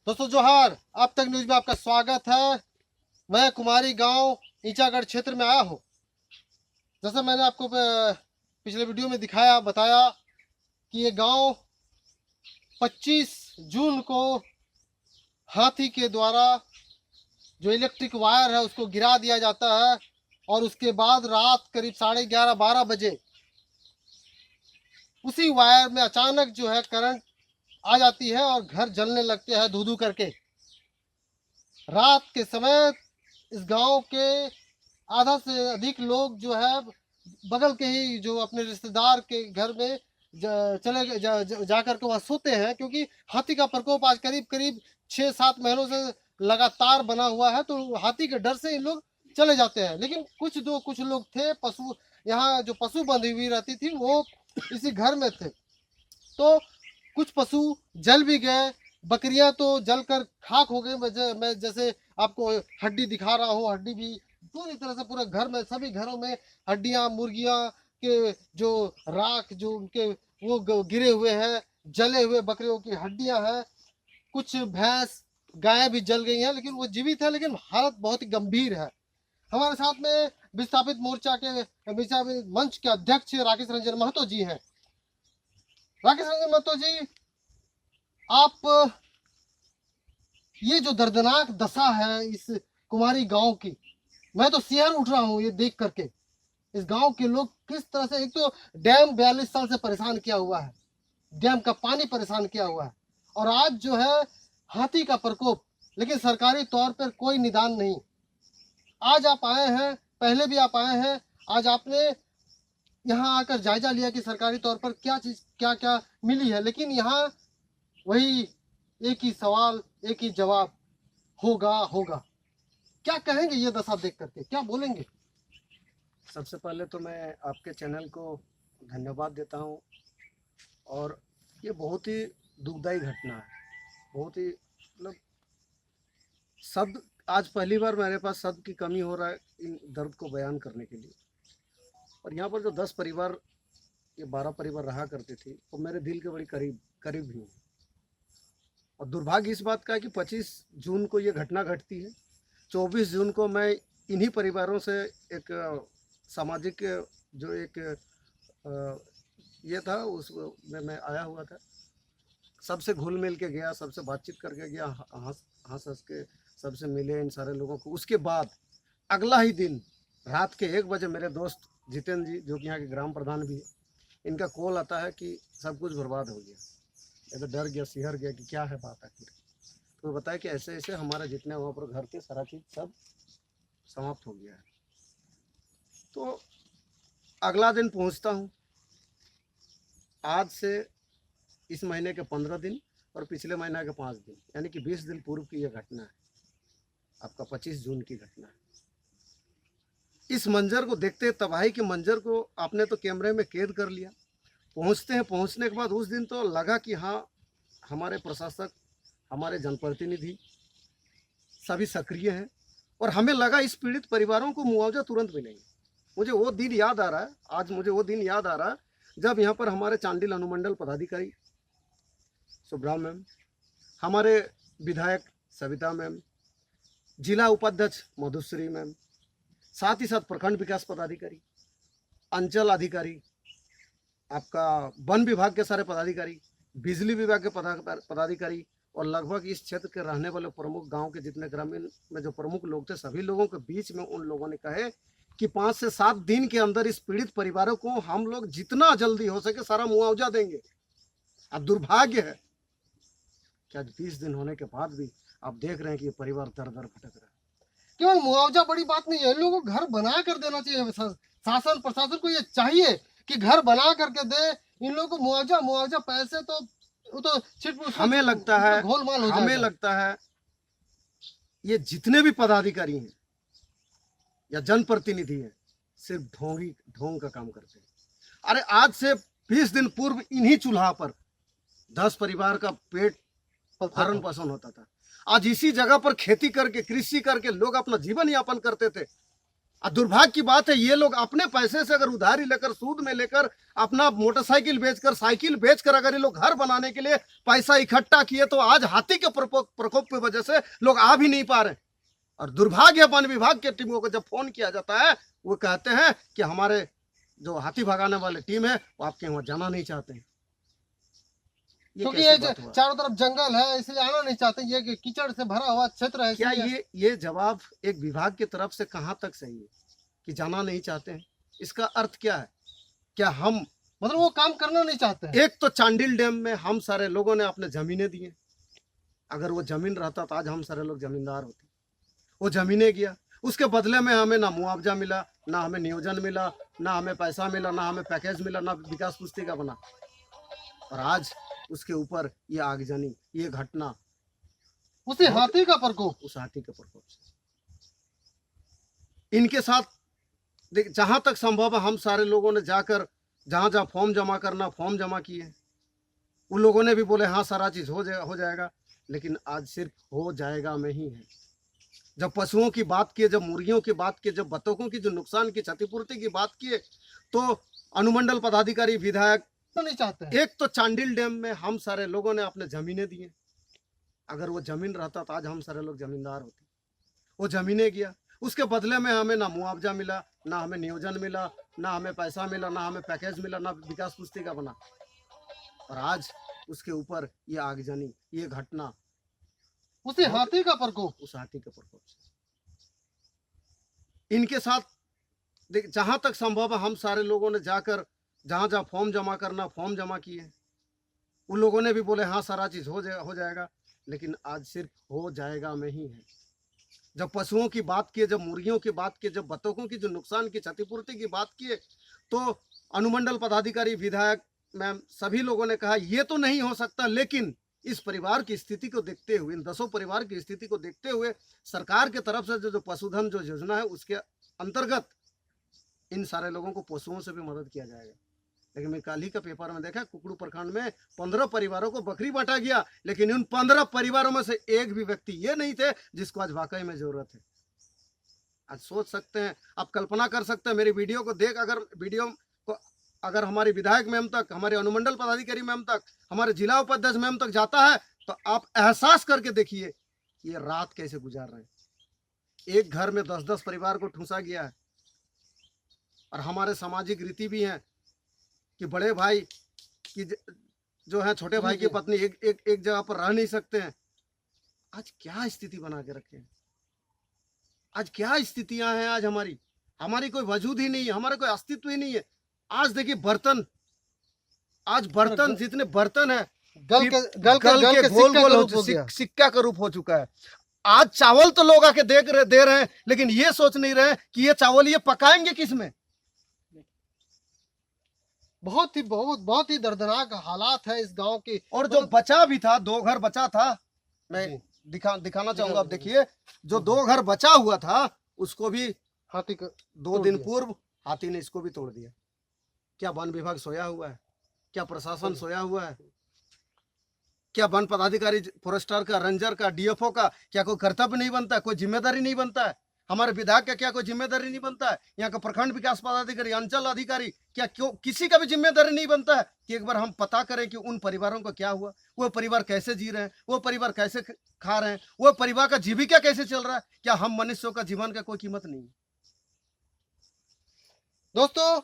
दोस्तों जोहार, अब तक न्यूज में आपका स्वागत है। मैं कुमारी गांव ईचागढ़ क्षेत्र में आया हूं। जैसा मैंने आपको पिछले वीडियो में दिखाया बताया कि ये गांव 25 जून को हाथी के द्वारा जो इलेक्ट्रिक वायर है उसको गिरा दिया जाता है और उसके बाद रात करीब 11:30-12 बजे उसी वायर में अचानक जो है करंट आ जाती है और घर जलने लगते हैं धू धू करके। रात के समय इस गांव के आधा से अधिक लोग जो है बगल के ही जो अपने रिश्तेदार के घर में चले जा करके वहाँ सोते हैं, क्योंकि हाथी का प्रकोप आज करीब करीब 6-7 महीनों से लगातार बना हुआ है, तो हाथी के डर से इन लोग चले जाते हैं। लेकिन कुछ लोग थे पशु, यहाँ जो पशु बंधी हुई रहती थी वो इसी घर में थे, तो कुछ पशु जल भी गए। बकरियां तो जलकर खाक हो गई। मैं जैसे आपको हड्डी दिखा रहा हूँ, हड्डी भी पूरी तरह से पूरे घर में, सभी घरों में हड्डियां, मुर्गियां के जो राख जो उनके वो गिरे हुए हैं, जले हुए बकरियों की हड्डियां हैं। कुछ भैंस गायें भी जल गई हैं, लेकिन वो जीवित है, लेकिन हालत बहुत ही गंभीर है। हमारे साथ में विस्थापित मोर्चा के विस्थापित मंच के अध्यक्ष राकेश रंजन महतो जी हैं। राकेश रंजन महतो जी, आप ये जो दर्दनाक दशा है इस कुमारी गांव की, मैं तो सिहर उठ रहा हूँ ये देख करके। इस गांव के लोग किस तरह से, एक तो डैम 42 साल से परेशान किया हुआ है, डैम का पानी परेशान किया हुआ है, और आज जो है हाथी का प्रकोप, लेकिन सरकारी तौर पर कोई निदान नहीं। आज आप आए हैं, पहले भी आप आए हैं, आज आपने यहाँ आकर जायजा लिया कि सरकारी तौर पर क्या चीज क्या क्या मिली है, लेकिन यहाँ वही एक ही सवाल, एक ही जवाब, होगा होगा। क्या कहेंगे ये दशा देख करके, क्या बोलेंगे? सबसे पहले तो मैं आपके चैनल को धन्यवाद देता हूं, और ये बहुत ही दुखदाई घटना है। बहुत ही मतलब शब्द, आज पहली बार मेरे पास शब्द की कमी हो रहा है इन दर्द को बयान करने के लिए। और यहाँ पर जो 10 परिवार, ये 12 परिवार रहा करते थे, वो मेरे दिल के बड़ी करीब करीब भी हैं। और दुर्भाग्य इस बात का है कि 25 जून को ये घटना घटती है। 24 जून को मैं इन्हीं परिवारों से एक सामाजिक जो एक ये था उसमें मैं आया हुआ था। सबसे घुल मिल के गया, सबसे बातचीत करके गया, हंस हंस के सबसे मिले इन सारे लोगों को। उसके बाद अगला ही दिन रात के 1 बजे मेरे दोस्त जितेंद्र जी, जो कि यहाँ के ग्राम प्रधान भी है, इनका कॉल आता है कि सब कुछ बर्बाद हो गया। ये तो डर गया, सिहर गया कि क्या है बात आखिर। तो बताया कि ऐसे ऐसे हमारा जितने वहाँ पर घर के सारा चीज़ सब समाप्त हो गया है। तो अगला दिन पहुँचता हूँ। आज से इस महीने के 15 दिन और पिछले महीने के 5 दिन, यानी कि 20 दिन पूर्व की यह घटना है। आपका 25 जून की घटना है। इस मंजर को देखते, तबाही के मंजर को आपने तो कैमरे में कैद कर लिया। पहुंचते हैं, पहुंचने के बाद उस दिन तो लगा कि हाँ, हमारे प्रशासक, हमारे जनप्रतिनिधि सभी सक्रिय हैं, और हमें लगा इस पीड़ित परिवारों को मुआवजा तुरंत मिलेंगे। मुझे वो दिन याद आ रहा है, आज मुझे वो दिन याद आ रहा है जब यहाँ पर हमारे चांडिल अनुमंडल पदाधिकारी सुब्राम मैम, हमारे विधायक सविता मैम, जिला उपाध्यक्ष मधुश्री मैम, साथ ही साथ प्रखंड विकास पदाधिकारी, अंचल अधिकारी, आपका वन विभाग के सारे पदाधिकारी, बिजली विभाग के पदाधिकारी, और लगभग इस क्षेत्र के रहने वाले प्रमुख गांव के जितने ग्रामीण में जो प्रमुख लोग थे, सभी लोगों के बीच में उन लोगों ने कहे कि 5 से 7 दिन के अंदर इस पीड़ित परिवारों को हम लोग जितना जल्दी हो सके सारा मुआवजा देंगे। अब दुर्भाग्य है कि आज 20 दिन होने के बाद भी आप देख रहे हैं कि ये परिवार दर दर भटक रहा है। केवल मुआवजा बड़ी बात नहीं है, इन लोगों को घर बना कर देना चाहिए। शासन प्रशासन को ये चाहिए कि घर बना करके दे इन लोगों को। मुआवजा पैसे तो वो तो हमें लगता है, घोलमाल हो हमें लगता है ये जितने भी पदाधिकारी हैं या जनप्रतिनिधि हैं, सिर्फ ढोंग का काम करते हैं। अरे आज से 20 दिन पूर्व इन्हीं चूल्हा पर 10 परिवार का पेट भरण पोषण होता था। आज इसी जगह पर खेती करके, कृषि करके लोग अपना जीवन यापन करते थे। और दुर्भाग्य की बात है, ये लोग अपने पैसे से अगर उधारी लेकर, सूद में लेकर, अपना मोटरसाइकिल बेचकर, साइकिल बेचकर अगर ये लोग घर बनाने के लिए पैसा इकट्ठा किए, तो आज हाथी के प्रकोप की वजह से लोग आ भी नहीं पा रहे। और दुर्भाग्य है, वन विभाग के टीमों को जब फोन किया जाता है, वो कहते हैं कि हमारे जो हाथी भगाने वाले टीम है वो आपके वहां जाना नहीं चाहते हैं। क्योंकि ये चारों तरफ जंगल है, इसलिए आना नहीं चाहते। ये कीचड़ से भरा हुआ क्षेत्र है। क्या ये जवाब एक विभाग की तरफ से कहाँ तक सही है कि जाना नहीं चाहते हैं? इसका अर्थ क्या है? क्या हम मतलब वो काम करना नहीं चाहते हैं? एक तो चांडिल डैम में हम सारे लोगों ने अपने जमीनें दी हैं। अगर वो जमीन रहता तो आज हम सारे लोग जमींदार होते। वो जमीनें गया, उसके बदले में हमें ना मुआवजा मिला, ना हमें नियोजन मिला, ना हमें पैसा मिला, ना हमें पैकेज मिला, ना विकास पुस्तिका बना। और आज उसके ऊपर ये आगजनी, ये घटना, उसी हाथी का प्रकोप, उस हाथी के प्रकोप से इनके साथ जहां तक संभव है हम सारे लोगों ने जाकर जहां जहां फॉर्म जमा करना फॉर्म जमा किए। उन लोगों ने भी बोले हाँ सारा चीज हो जाएगा, लेकिन आज सिर्फ हो जाएगा में ही है। जब पशुओं की बात किए, जब मुर्गियों की बात किए, जब बतखों की जो नुकसान की क्षतिपूर्ति की बात किए, तो अनुमंडल पदाधिकारी, विधायक तो नहीं चाहते हैं। एक तो चांडिल डैम में हम सारे लोगों ने अपने जमीनें दी हैं। अगर वो जमीन रहता तो आज हम सारे लोग जमींदार होते। वो जमीनें गया, उसके बदले में हमें ना मुआवजा मिला, ना हमें नियोजन मिला, ना हमें पैसा मिला, ना हमें पैकेज मिला, ना विकास पुस्तिका बना। और आज उसके ऊपर ये आगजनी, ये घटना, उसी हाथी का प्रकोप, उस हाथी के प्रकोप से इनके साथ जहां तक संभव है हम सारे लोगों ने जाकर जहां जहां फॉर्म जमा करना फॉर्म जमा किए। उन लोगों ने भी बोले हाँ सारा चीज हो जाएगा, लेकिन आज सिर्फ हो जाएगा में ही है। जब पशुओं की बात किए, जब मुर्गियों की बात किए, जब बतखों की जो नुकसान की क्षतिपूर्ति की बात किए, तो अनुमंडल पदाधिकारी, विधायक, मैम, सभी लोगों ने कहा ये तो नहीं हो सकता, लेकिन इस परिवार की स्थिति को देखते हुए, इन 10 परिवार की स्थिति को देखते हुए, सरकार की तरफ से जो पशुधन जो योजना है उसके अंतर्गत इन सारे लोगों को पशुओं से भी मदद किया जाएगा। लेकिन मैं कल ही का पेपर में देखा, कुकड़ू प्रखंड में 15 परिवारों को बकरी बांटा गया, लेकिन उन 15 परिवारों में से एक भी व्यक्ति ये नहीं थे जिसको आज वाकई में जरूरत है। आज सोच सकते हैं, आप कल्पना कर सकते हैं, मेरी वीडियो को देख, अगर वीडियो को अगर हमारे विधायक मैम तक, हमारे अनुमंडल पदाधिकारी मैम तक, हमारे जिला उपाध्यक्ष मैम तक जाता है, तो आप एहसास करके देखिए कि ये रात कैसे गुजार रहे हैं। एक घर में 10-10 परिवार को ठूंसा गया है। और हमारे सामाजिक रीति भी है कि बड़े भाई की जो है छोटे भाई की पत्नी एक जगह पर रह नहीं सकते हैं। आज क्या स्थिति बना के रखे हैं? आज क्या स्थितियां हैं? आज हमारी कोई वजूद ही नहीं है, हमारा कोई अस्तित्व ही नहीं है। आज देखिए बर्तन, आज बर्तन, जितने बर्तन है गल के गोल सिक्का का रूप हो चुका है। आज चावल तो लोग आके दे रहे हैं, लेकिन ये सोच नहीं रहे कि ये चावल ये पकाएंगे किस में। बहुत ही दर्दनाक हालात है इस गांव की। और जो बचा भी था, 2 घर बचा था, मैं दिखाना चाहूंगा। आप देखिए, जो 2 घर बचा हुआ था उसको भी हाथी का 2 दिन पूर्व हाथी ने इसको भी तोड़ दिया। क्या वन विभाग सोया हुआ है? क्या प्रशासन सोया हुआ है? क्या वन पदाधिकारी, फॉरेस्टर का, रेंजर का, डीएफओ का क्या कोई कर्तव्य नहीं बनता है? कोई जिम्मेदारी नहीं बनता है? हमारे विधायक का क्या कोई जिम्मेदारी नहीं बनता है? यहाँ का प्रखंड विकास पदाधिकारी, अंचल अधिकारी, क्या क्यों किसी का भी जिम्मेदारी नहीं बनता है कि एक बार हम पता करें कि उन परिवारों को क्या हुआ, वो परिवार कैसे जी रहे हैं, वो परिवार कैसे खा रहे हैं, वो परिवार का जीविका कैसे चल रहा है? क्या हम मनुष्यों का जीवन का कोई कीमत नहीं है? दोस्तों,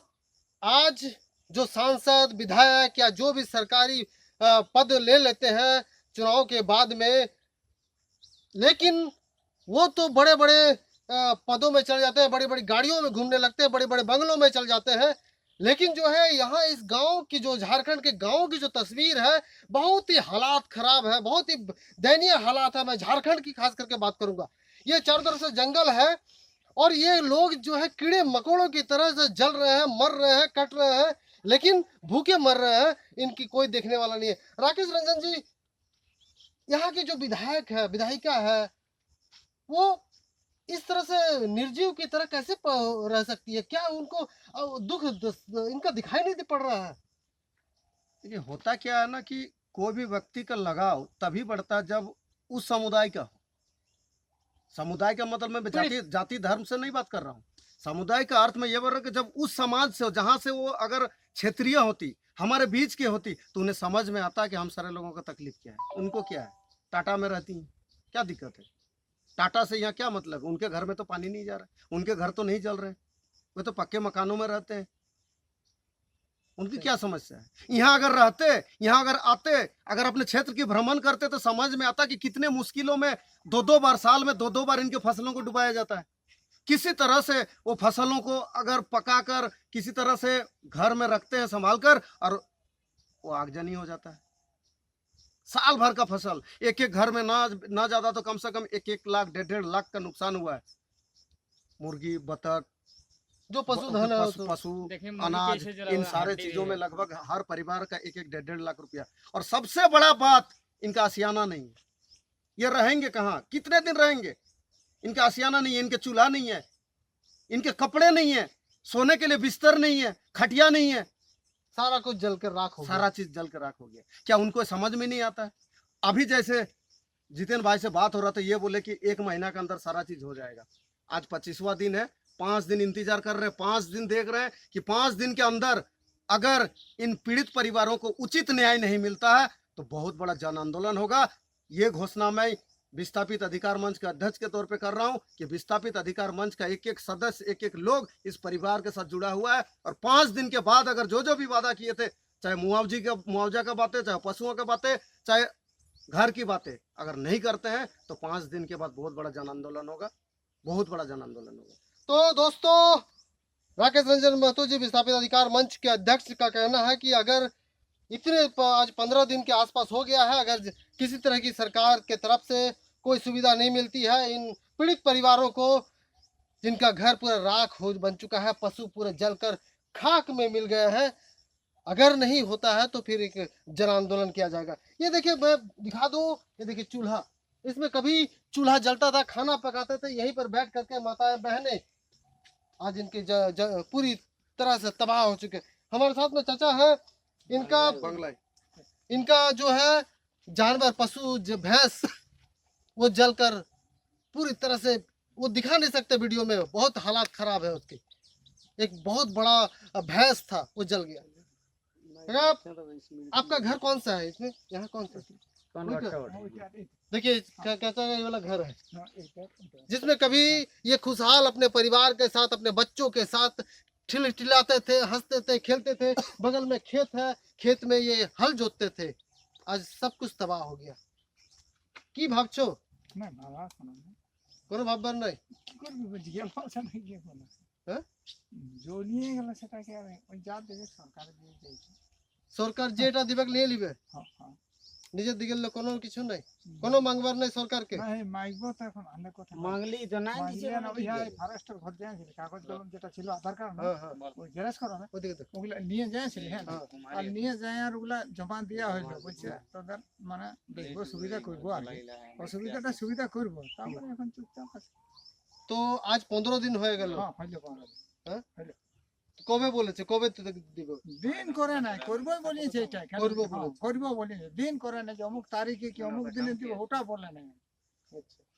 आज जो सांसद, विधायक या जो भी सरकारी पद ले लेते हैं चुनाव के बाद में, लेकिन वो तो बड़े बड़े पदों में चल जाते हैं, बड़ी बड़ी गाड़ियों में घूमने लगते हैं, बड़े बड़े बंगलों में चल जाते हैं। लेकिन जो है यहाँ इस गांव की, जो झारखंड के गांव की जो तस्वीर है, बहुत ही हालात खराब है, बहुत ही दयनीय हालात है। मैं झारखंड की खास करके बात करूंगा। ये चारों तरफ से जंगल है और ये लोग जो है कीड़े मकोड़ों की तरह से जल रहे हैं, मर रहे हैं, कट रहे हैं, लेकिन भूखे मर रहे हैं। इनकी कोई देखने वाला नहीं है। राकेश रंजन जी, यहाँ की जो विधायक है, विधायिका है, वो इस तरह से निर्जीव की तरह कैसे रह सकती है? क्या उनको दुख इनका दिखाई नहीं पड़ रहा है? देखिए, होता क्या है ना कि कोई भी व्यक्ति का लगाव तभी बढ़ता है जब उस समुदाय का हो। समुदाय का मतलब मैं जाति धर्म से नहीं बात कर रहा हूँ। समुदाय का अर्थ में ये बोल रहा हूं कि जब उस समाज से जहां से वो अगर क्षेत्रीय होती, हमारे बीच की होती, तो उन्हें समझ में आता कि हम सारे लोगों का तकलीफ क्या है, उनको क्या है। टाटा में रहती हैं, क्या दिक्कत है? टाटा से यहाँ क्या मतलब? उनके घर में तो पानी नहीं जा रहा, उनके घर तो नहीं जल रहे, वे तो पक्के मकानों में रहते हैं, उनकी क्या समस्या है? यहाँ अगर रहते, यहाँ अगर आते, अगर अपने क्षेत्र की भ्रमण करते, तो समझ में आता कि कितने मुश्किलों में दो बार साल में दो बार इनके फसलों को डुबाया जाता है। किसी तरह से वो फसलों को अगर पकाकर किसी तरह से घर में रखते हैं संभाल कर, और वो आगजनी हो जाता है। साल भर का फसल एक एक घर में ना ज्यादा तो कम से कम 1-1 लाख 1.5 लाख का नुकसान हुआ है। मुर्गी, बतख, जो पशुधन है पशु, अनाज, इन सारे चीजों में लगभग हर परिवार का 1-1 1.5 लाख रुपया। और सबसे बड़ा बात, इनका आशियाना नहीं है। ये रहेंगे कहाँ? कितने दिन रहेंगे? इनका आशियाना नहीं है, इनके चूल्हा नहीं है, इनके कपड़े नहीं है, सोने के लिए बिस्तर नहीं है, खटिया नहीं है, सारा कुछ जल कर राख हो गया। सारा चीज जल कर राख हो गया। क्या उनको समझ में नहीं आता है? अभी जैसे जितेंद्र भाई से बात हो रहा था, ये बोले कि 1 महीना के अंदर सारा चीज हो जाएगा। आज 25वां दिन है, 5 दिन इंतजार कर रहे हैं, 5 दिन देख रहे हैं कि 5 दिन के अंदर अगर इन पीड़ित परिवारों को उचित न्याय नहीं मिलता है तो बहुत बड़ा जन आंदोलन होगा। ये घोषणा मैं विस्थापित अधिकार मंच के अध्यक्ष के तौर पे कर रहा हूं कि विस्थापित अधिकार मंच का एक एक सदस्य, एक एक लोग इस परिवार के साथ जुड़ा हुआ है। और 5 दिन के बाद अगर जो भी वादा किए थे, चाहे मुआवजा का बातें, चाहे पशुओं का बातें, चाहे घर की बातें, अगर नहीं करते हैं तो 5 दिन के बाद बहुत बड़ा जन आंदोलन होगा, बहुत बड़ा जन आंदोलन होगा। तो दोस्तों, राकेश रंजन महतो जी विस्थापित अधिकार मंच के अध्यक्ष का कहना है कि अगर आज 15 दिन के आसपास हो गया है, अगर किसी तरह की सरकार के तरफ से कोई सुविधा नहीं मिलती है इन पीड़ित परिवारों को, जिनका घर पूरा राख हो बन चुका है, पशु पूरे जलकर खाक में मिल गए हैं, अगर नहीं होता है तो फिर एक जन आंदोलन किया जाएगा। ये देखिए, मैं दिखा दूं, ये देखिए चूल्हा, इसमें कभी चूल्हा जलता था, खाना पकाते थे यहीं पर बैठ करके माताएं बहनें। आज इनके पूरी तरह से तबाह हो चुके। हमारे साथ में चाचा है, इनका जो है जानवर, पशु, जो भैंस, वो जलकर पूरी तरह से, वो दिखा नहीं सकते वीडियो में, बहुत हालात खराब है उसके। एक बहुत बड़ा भैंस था, वो जल गया। आपका घर कौन सा है इसमें? यहाँ कौन सा? देखिए कैसा ये वाला घर है, जिसमें कभी ये खुशहाल अपने परिवार के साथ, अपने बच्चों के साथ ठिलाते थे, हंसते थे, खेलते थे। बगल में खेत है, खेत में ये हल जोतते थे। आज सब कुछ तबाह हो गया। की भाबछो? কোনো ভাববার নাই। কি করবি বুঝি গেল সেটা কি বলে হ্যাঁ, জ্বলিয়ে গেল সেটাকে আর ওই যা দেবে সরকার দিয়ে দিয়েছে। সরকার যেটা দিবে নিয়ে নিবে, হ্যাঁ হ্যাঁ নিজের দিকে কোনো কিছু নাই, কোনো মাংবার নাই সরকারকে। না এই মাইকবো তো এখন অনেক কথা মাংলি তো না দিছে মাইলে না ওই ফরেস্টের ঘর দিয়েছিল কাগজ কলম যেটা ছিল আধার কার্ড না হ্যাঁ হ্যাঁ, ওই জেরক্স করা না ওদিকে তো ওগুলা নিয়ে যাইছিল হ্যাঁ আর নিয়ে যায় আর ওগুলা জমা দেওয়া হইলো বুঝছে তোদের মানে দেখবো সুবিধা করবো আর কি। অসুবিধাটা সুবিধা করবো তারপরে এখন চুপচাপ আছে। তো আজ 15 দিন হয়ে গেল। হ্যাঁ হইলো পাওয়া হ্যাঁ, কবে বলেছে, কবে দিব? দিন করে নাই করবো বলিয়েছে এটা করবো বলেছে। করবো বলিয়েছে, দিন করে নাই যে অমুক তারিখে কি অমুক দিনে দিব ওটা বলে নাই,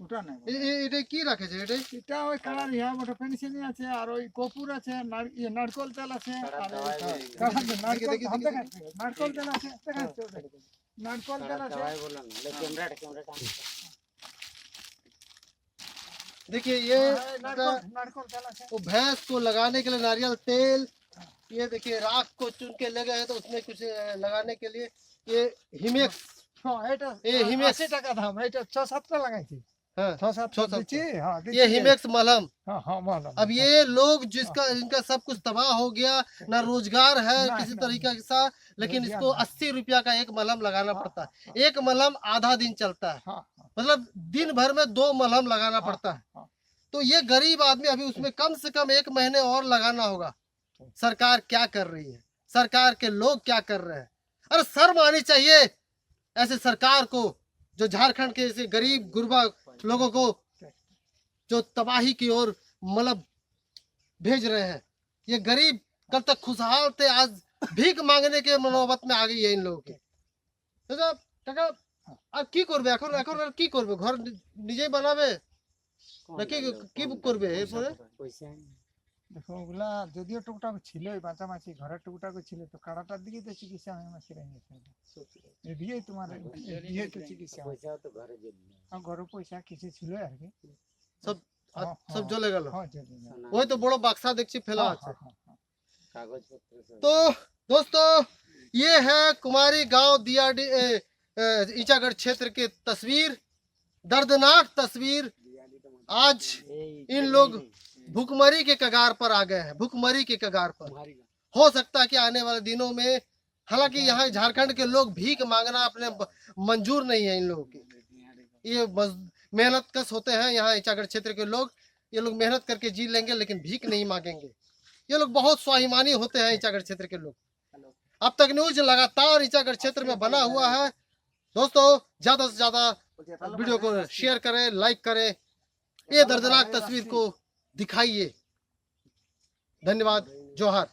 ওটা নাই বলে। এটা কি রাখেছে? এটা এটা ওই কালার ইয়া মোটা পেন্সিল আছে আর ওই কপুর আছে, নারকল তেল আছে আর নারকল তেল আছে, নারকল তেল আছে। देखिए ये नारकल तेल আছে। वो भैंस को लगाने के लिए नारियल तेल, ये देखिए राख को चुन के ले गए हैं तो उसमें कुछ लगाने के लिए ये हिमेक्स। হ্যাঁ এটা ये हिमेक्स, 80 টাকা দাম, এটা 6-7টা লাগাইছি। हाँ 6-7 দিচ্ছি হ্যাঁ ये हिमेक्स मलहम। हाँ हाँ मालूम। अब ये लोग जिसका इनका सब कुछ तबाह हो गया, ना रोजगार है किसी तरीके का, लेकिन इसको 80 रुपया का एक मलहम लगाना पड़ता है। एक मलहम आधा दिन चलता है, हाँ मतलब दिन भर में 2 मलहम लगाना पड़ता है। तो ये गरीब आदमी अभी उसमें कम से कम 1 महीने और लगाना होगा। सरकार क्या कर रही है? सरकार के लोग क्या कर रहे हैं? अरे शर्म आनी चाहिए ऐसे सरकार को, जो झारखंड के ऐसे गरीब गुरबा लोगों को जो तबाही की ओर मतलब भेज रहे हैं। ये गरीब कल तक खुशहाल थे, आज भीख मांगने के मनोबत में आ गई है इन लोगों की। টাকা আর কি করবে এখন? এখন আর কি করবে? ঘর নিজেই বানাবে নাকি কি করবে? এরপরে দেখো ওগুলা যদিও টুকটাক ছিলই বাঁচামাছি ঘরের টুকটাক ছিল তো কাড়াটার দিকেই তো চিকিৎসা হয়ে মাছি রয়ে গেছে এদিকেই তোমার এদিকেই তো চিকিৎসা হয়েছে আর ঘরে পয়সা কিছু ছিল আর কি सब हाँ, सब हाँ। जले गल হ্যাঁ যদি না। वही तो बड़ो बक्सा देखी फैला হ্যাঁ, আছে হ্যাঁ, হ্যাঁ। तो दोस्तों ये है कुमारी गांव दियाडी ईचागढ़ क्षेत्र की तस्वीर, दर्दनाक तस्वीर। आज इन लोग भूखमरी के कगार पर आ गए हैं, भूखमरी के कगार पर। हो सकता है कि आने वाले दिनों में, हालांकि यहाँ झारखंड के लोग भीख मांगना अपने मंजूर नहीं है इन लोगों की। ये मेहनत कश होते हैं यहाँ ईचागढ़ क्षेत्र के लोग, ये लोग मेहनत करके जी लेंगे लेकिन भीख नहीं मांगेंगे। ये लोग बहुत स्वाभिमानी होते हैं ईचागढ़ क्षेत्र के लोग। अब तक न्यूज लगातार ईचागढ़ क्षेत्र में बना हुआ है। दोस्तों ज्यादा से ज्यादा वीडियो को शेयर करें, लाइक करें, ये दर्दनाक तस्वीर को दिखाइए। धन्यवाद, जोहार।